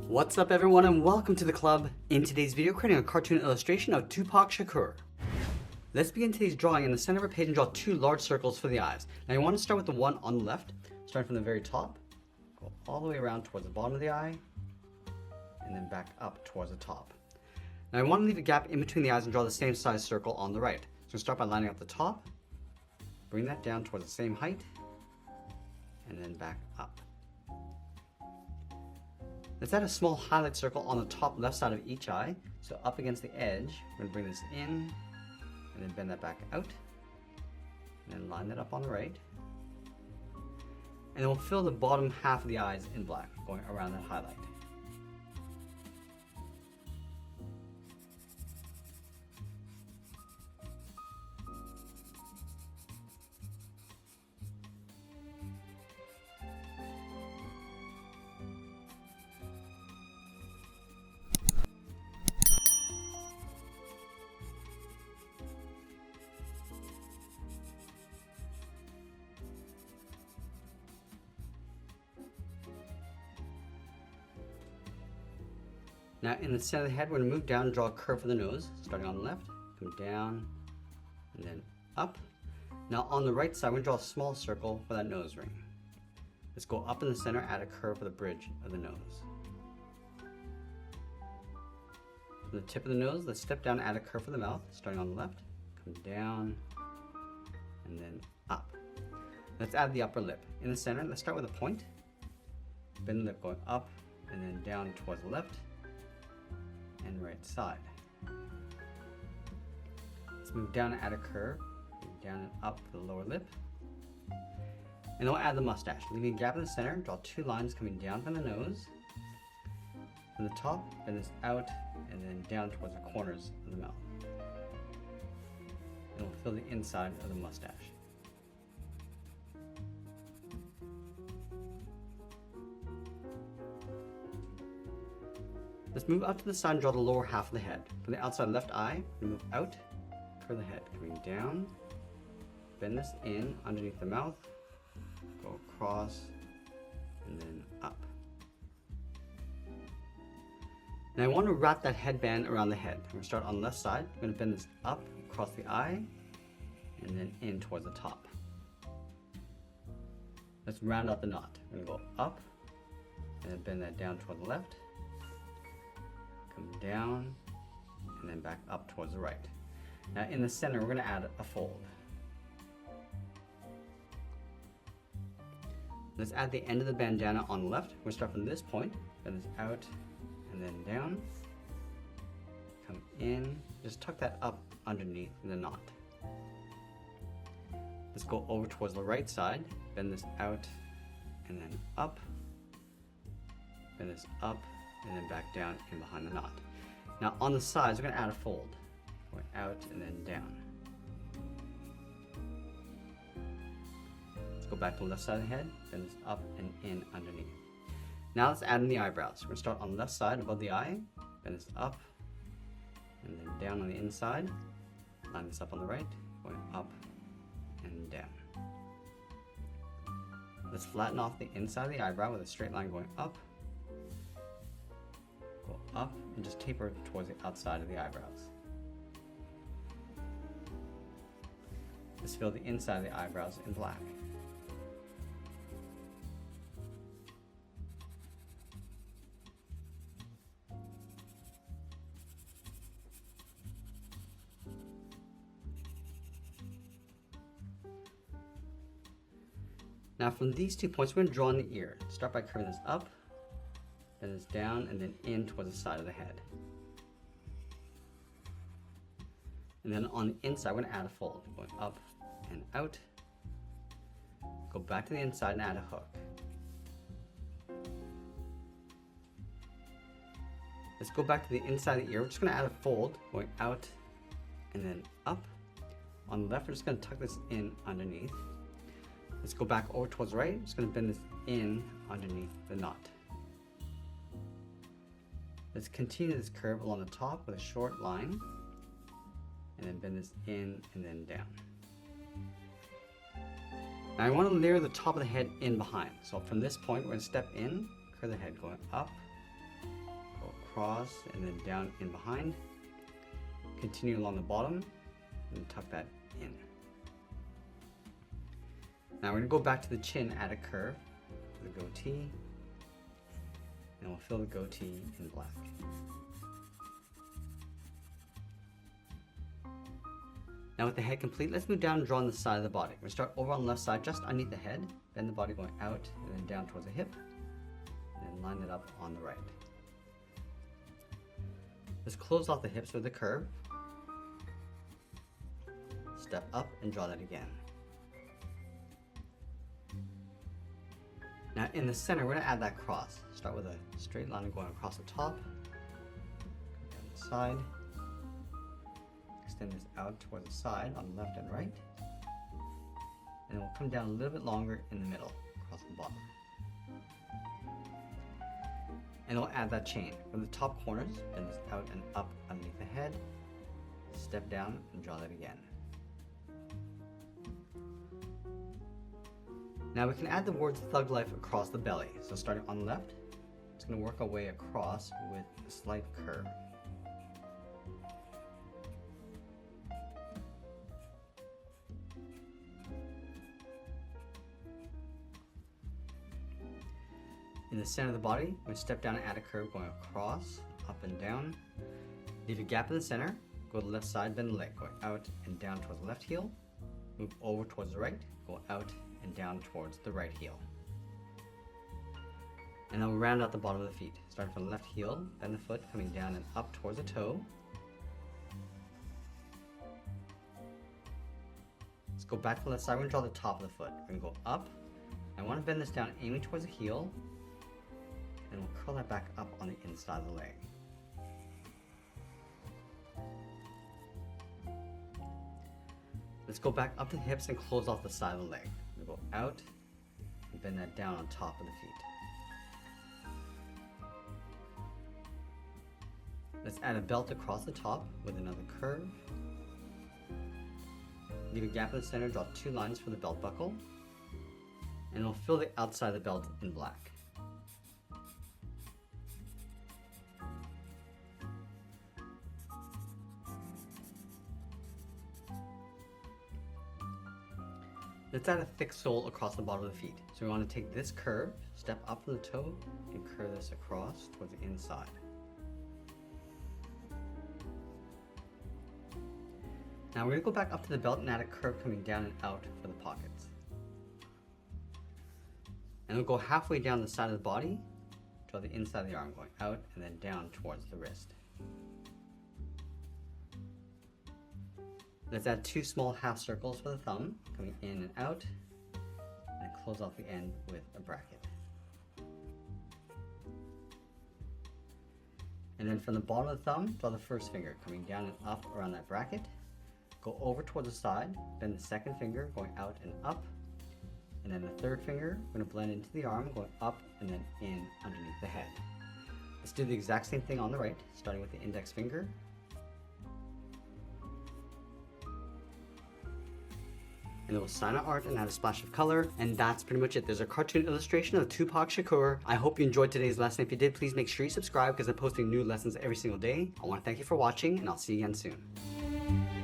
What's up everyone and welcome to the club. In today's video, creating a cartoon illustration of Tupac Shakur. Let's begin today's drawing. In the center of our page and draw two large circles for the eyes. Now you want to start with the one on the left, starting from the very top, go all the way around towards the bottom of the eye, and then back up towards the top. Now I want to leave a gap in between the eyes and draw the same size circle on the right. So start by lining up the top, bring that down towards the same height, and then back up. Let's add a small highlight circle on the top left side of each eye. So up against the edge, we're going to bring this in, and then bend that back out, and then line that up on the right. And then we'll fill the bottom half of the eyes in black, going around that highlight. Now in the center of the head, we're going to move down and draw a curve for the nose, starting on the left, come down, and then up. Now on the right side, we're going to draw a small circle for that nose ring. Let's go up in the center, add a curve for the bridge of the nose. From the tip of the nose, let's step down and add a curve for the mouth, starting on the left, come down, and then up. Let's add the upper lip. In the center, let's start with a point, bend the lip going up, and then down towards the left, and right side. Let's move down and add a curve, down and up for the lower lip. And then we'll add the mustache. Leaving a gap in the center, draw two lines coming down from the nose. From the top, bend this out, and then down towards the corners of the mouth. And we'll fill the inside of the mustache. Let's move out to the side and draw the lower half of the head. From the outside left eye, move out, curve the head, coming down, bend this in underneath the mouth, go across, and then up. Now I want to wrap that headband around the head. I'm going to start on the left side. I'm going to bend this up across the eye, and then in towards the top. Let's round out the knot. I'm going to go up, and then bend that down toward the left, come down, and then back up towards the right. Now in the center, we're going to add a fold. Let's add the end of the bandana on the left. We're going to start from this point, bend this out, and then down, come in, just tuck that up underneath the knot. Let's go over towards the right side, bend this out, and then up, bend this up, and then back down in behind the knot. Now on the sides, we're going to add a fold, going out and then down. Let's go back to the left side of the head, bend this up and in underneath. Now let's add in the eyebrows. We're going to start on the left side above the eye, bend this up, and then down on the inside, line this up on the right, going up and down. Let's flatten off the inside of the eyebrow with a straight line going up, go up, and just taper towards the outside of the eyebrows. Let's fill the inside of the eyebrows in black. Now from these 2 points, we're going to draw in the ear. Start by curving this up, then this down, and then in towards the side of the head. And then on the inside, we're going to add a fold, going up and out. Go back to the inside and add a hook. Let's go back to the inside of the ear. We're just going to add a fold, going out and then up. On the left, we're just going to tuck this in underneath. Let's go back over towards the right. I'm just going to bend this in underneath the knot. Let's continue this curve along the top with a short line, and then bend this in and then down. Now I want to layer the top of the head in behind. So from this point, we're going to step in, curve the head going up, across and then down in behind. Continue along the bottom and tuck that in. Now we're going to go back to the chin, add a curve to the goatee, and we'll fill the goatee in black. Now with the head complete, let's move down and draw on the side of the body. We're going to start over on the left side, just underneath the head, bend the body going out and then down towards the hip, and then line it up on the right. Let's close off the hips with a curve, step up and draw that again. Now in the center, we're going to add that cross. Start with a straight line going across the top, down the side, extend this out towards the side on the left and right, and we'll come down a little bit longer in the middle, across the bottom. And we'll add that chain. From the top corners, bend this out and up underneath the head, step down and draw that again. Now we can add the words Thug Life across the belly. So starting on the left, it's going to work our way across with a slight curve. In the center of the body, we're going to step down and add a curve going across, up and down. Leave a gap in the center, go to the left side, bend the leg, going out and down towards the left heel. Move over towards the right, go out and down towards the right heel. And then we'll round out the bottom of the feet. Starting from the left heel, bend the foot, coming down and up towards the toe. Let's go back to the left side, we're going to draw the top of the foot. We're going to go up. I want to bend this down, aiming towards the heel, and we'll curl that back up on the inside of the leg. Let's go back up to the hips and close off the side of the leg. We'll go out and bend that down on top of the feet. Let's add a belt across the top with another curve. Leave a gap in the center, draw 2 lines for the belt buckle, and we'll fill the outside of the belt in black. Let's add a thick sole across the bottom of the feet. So we want to take this curve, step up from the toe, and curve this across towards the inside. Now we're going to go back up to the belt and add a curve coming down and out for the pockets. And we'll go halfway down the side of the body, draw the inside of the arm going out and then down towards the wrist. Let's add 2 small half circles for the thumb, coming in and out, and close off the end with a bracket. And then from the bottom of the thumb, draw the first finger, coming down and up around that bracket. Go over towards the side, bend the second finger, going out and up. And then the third finger, we're going to blend into the arm, going up and then in underneath the head. Let's do the exact same thing on the right, starting with the index finger. And then we'll sign our art and add a splash of color. And that's pretty much it. There's a cartoon illustration of Tupac Shakur. I hope you enjoyed today's lesson. If you did, please make sure you subscribe because I'm posting new lessons every single day. I want to thank you for watching and I'll see you again soon.